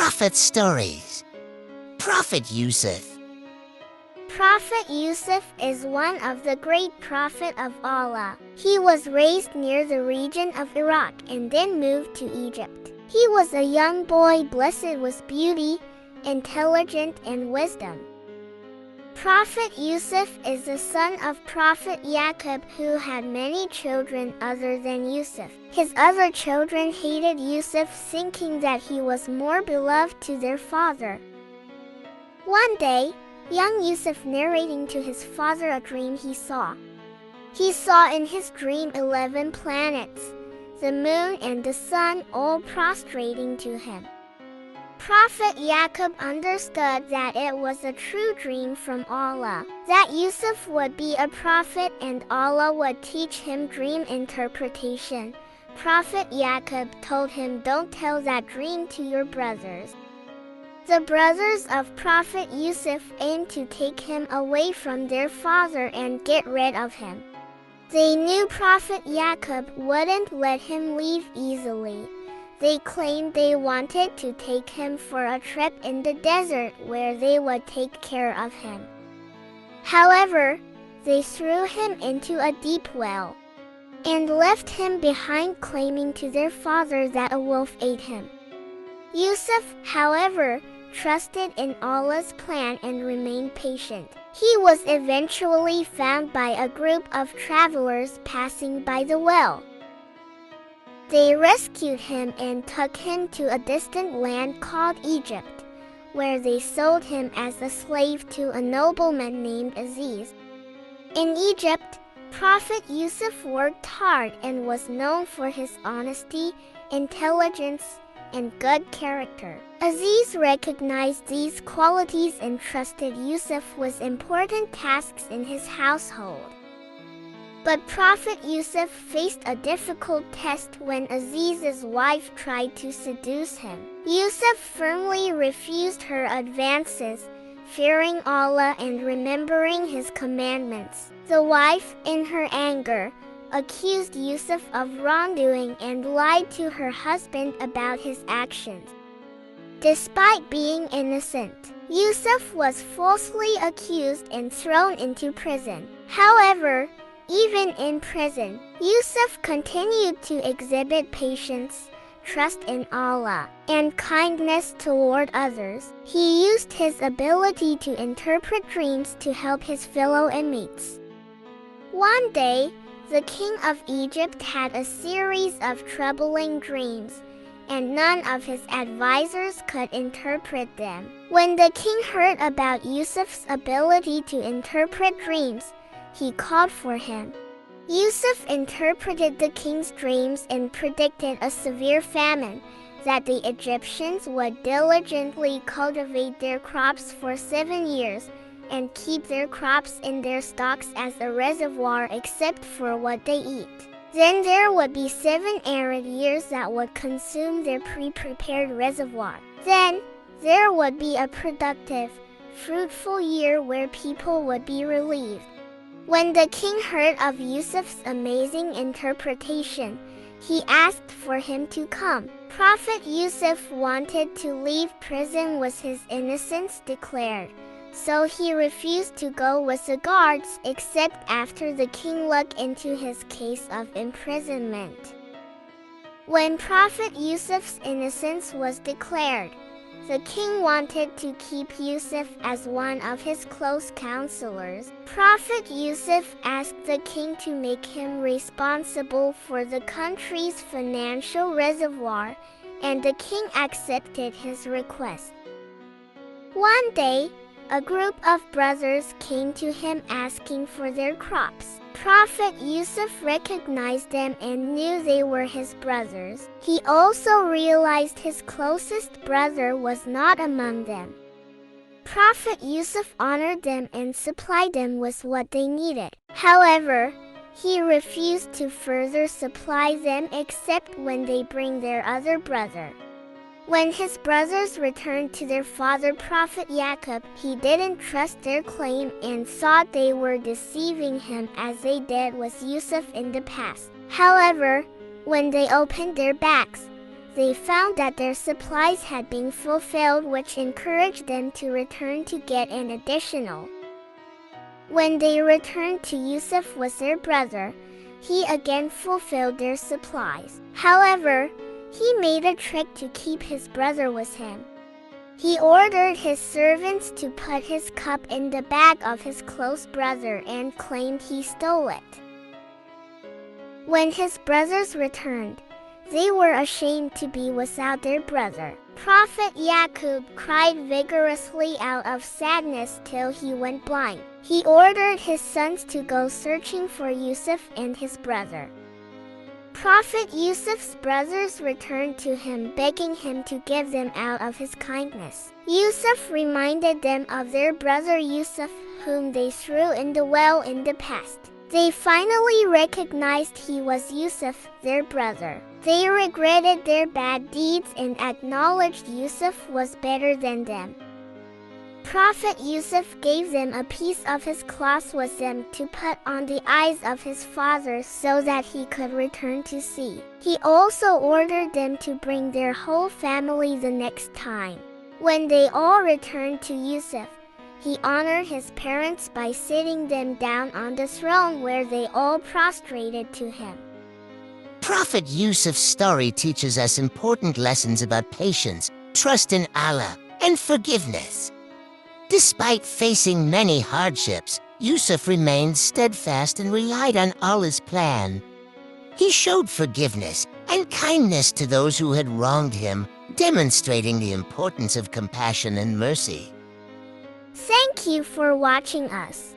Prophet Stories. Prophet Yusuf. Prophet Yusuf is one of the great prophet of Allah. He was raised near the region of Iraq and then moved to Egypt. He was a young boy blessed with beauty, intelligence, and wisdom. Prophet Yusuf is the son of Prophet Yaqub, who had many children other than Yusuf. His other children hated Yusuf, thinking that he was more beloved to their father. One day, young Yusuf narrating to his father a dream he saw. He saw in his dream 11 planets, the moon and the sun, all prostrating to him. Prophet Yaqub understood that it was a true dream from Allah, that Yusuf would be a prophet and Allah would teach him dream interpretation. Prophet Yaqub told him, "Don't tell that dream to your brothers." The brothers of Prophet Yusuf aimed to take him away from their father and get rid of him. They knew Prophet Yaqub wouldn't let him leave easily. They claimed they wanted to take him for a trip in the desert where they would take care of him. However, they threw him into a deep well and left him behind, claiming to their father that a wolf ate him. Yusuf, however, trusted in Allah's plan and remained patient. He was eventually found by a group of travelers passing by the well. They rescued him and took him to a distant land called Egypt, where they sold him as a slave to a nobleman named Aziz. In Egypt, Prophet Yusuf worked hard and was known for his honesty, intelligence, and good character. Aziz recognized these qualities and trusted Yusuf with important tasks in his household. But Prophet Yusuf faced a difficult test when Aziz's wife tried to seduce him. Yusuf firmly refused her advances, fearing Allah and remembering his commandments. The wife, in her anger, accused Yusuf of wrongdoing and lied to her husband about his actions. Despite being innocent, Yusuf was falsely accused and thrown into prison. However, even in prison, Yusuf continued to exhibit patience, trust in Allah, and kindness toward others. He used his ability to interpret dreams to help his fellow inmates. One day, the king of Egypt had a series of troubling dreams, and none of his advisors could interpret them. When the king heard about Yusuf's ability to interpret dreams, he called for him. Yusuf interpreted the king's dreams and predicted a severe famine, that the Egyptians would diligently cultivate their crops for 7 years and keep their crops in their stocks as a reservoir except for what they eat. Then there would be 7 arid years that would consume their pre-prepared reservoir. Then there would be a productive, fruitful year where people would be relieved. When the king heard of Yusuf's amazing interpretation, he asked for him to come. Prophet Yusuf wanted to leave prison with his innocence declared, so he refused to go with the guards except after the king looked into his case of imprisonment. When Prophet Yusuf's innocence was declared, the king wanted to keep Yusuf as one of his close counselors. Prophet Yusuf asked the king to make him responsible for the country's financial reservoir, and the king accepted his request. One day, a group of brothers came to him asking for their crops. Prophet Yusuf recognized them and knew they were his brothers. He also realized his closest brother was not among them. Prophet Yusuf honored them and supplied them with what they needed. However, he refused to further supply them except when they bring their other brother. When his brothers returned to their father Prophet Yaqub, he didn't trust their claim and thought they were deceiving him as they did with Yusuf in the past. However, when they opened their backs, they found that their supplies had been fulfilled, which encouraged them to return to get an additional. When they returned to Yusuf with their brother, he again fulfilled their supplies. However, he made a trick to keep his brother with him. He ordered his servants to put his cup in the bag of his close brother and claimed he stole it. When his brothers returned, they were ashamed to be without their brother. Prophet Yaqub cried vigorously out of sadness till he went blind. He ordered his sons to go searching for Yusuf and his brother. Prophet Yusuf's brothers returned to him, begging him to give them out of his kindness. Yusuf reminded them of their brother Yusuf, whom they threw in the well in the past. They finally recognized he was Yusuf, their brother. They regretted their bad deeds and acknowledged Yusuf was better than them. Prophet Yusuf gave them a piece of his cloth with them to put on the eyes of his father so that he could return to see. He also ordered them to bring their whole family the next time. When they all returned to Yusuf, he honored his parents by sitting them down on the throne where they all prostrated to him. Prophet Yusuf's story teaches us important lessons about patience, trust in Allah, and forgiveness. Despite facing many hardships, Yusuf remained steadfast and relied on Allah's plan. He showed forgiveness and kindness to those who had wronged him, demonstrating the importance of compassion and mercy. Thank you for watching us.